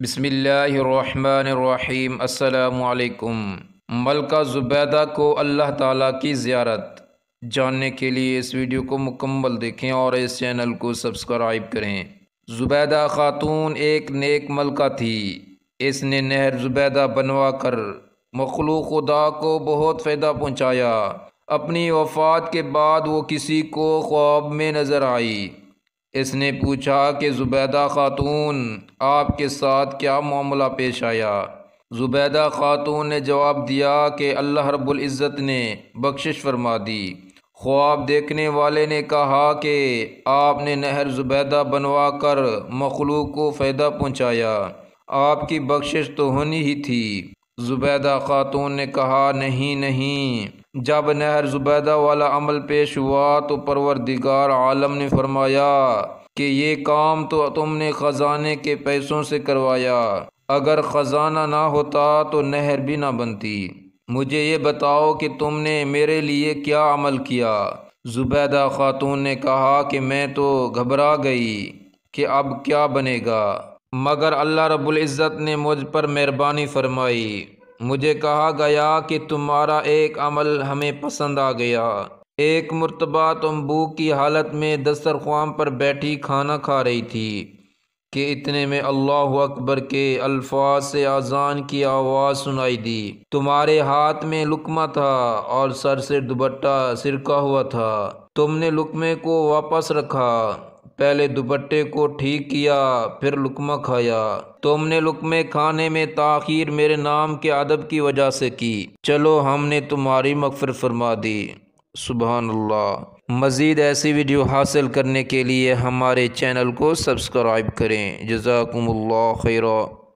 بسم اللہ الرحمن الرحیم۔ السلام علیکم۔ ملکہ زبیدہ کو اللہ تعالیٰ کی زیارت جاننے کے لیے اس ویڈیو کو مکمل دیکھیں اور اس چینل کو سبسکرائب کریں۔ زبیدہ خاتون ایک نیک ملکہ تھی۔ اس نے نہر زبیدہ بنوا کر مخلوق خدا کو بہت فائدہ پہنچایا۔ اپنی وفات کے بعد وہ کسی کو خواب میں نظر آئی۔ اس نے پوچھا کہ زبیدہ خاتون، آپ کے ساتھ کیا معاملہ پیش آیا؟ زبیدہ خاتون نے جواب دیا کہ اللہ رب العزت نے بخشش فرما دی۔ خواب دیکھنے والے نے کہا کہ آپ نے نہر زبیدہ بنوا کر مخلوق کو فائدہ پہنچایا، آپ کی بخشش تو ہونی ہی تھی۔ زبیدہ خاتون نے کہا نہیں، جب نہر زبیدہ والا عمل پیش ہوا تو پروردگار عالم نے فرمایا کہ یہ کام تو تم نے خزانے کے پیسوں سے کروایا، اگر خزانہ نہ ہوتا تو نہر بھی نہ بنتی۔ مجھے یہ بتاؤ کہ تم نے میرے لیے کیا عمل کیا؟ زبیدہ خاتون نے کہا کہ میں تو گھبرا گئی کہ اب کیا بنے گا، مگر اللہ رب العزت نے مجھ پر مہربانی فرمائی۔ مجھے کہا گیا کہ تمہارا ایک عمل ہمیں پسند آ گیا۔ ایک مرتبہ تم بھوک کی حالت میں دسترخوان پر بیٹھی کھانا کھا رہی تھی کہ اتنے میں اللہ اکبر کے الفاظ سے اذان کی آواز سنائی دی۔ تمہارے ہاتھ میں لقمہ تھا اور سر سے دوپٹہ سرکا ہوا تھا۔ تم نے لقمے کو واپس رکھا، پہلے دوپٹے کو ٹھیک کیا، پھر لقمہ کھایا۔ تم نے لقمے کھانے میں تاخیر میرے نام کے ادب کی وجہ سے کی، چلو ہم نے تمہاری مغفرت فرما دی۔ سبحان اللہ۔ مزید ایسی ویڈیو حاصل کرنے کے لیے ہمارے چینل کو سبسکرائب کریں۔ جزاکم اللہ خیرا۔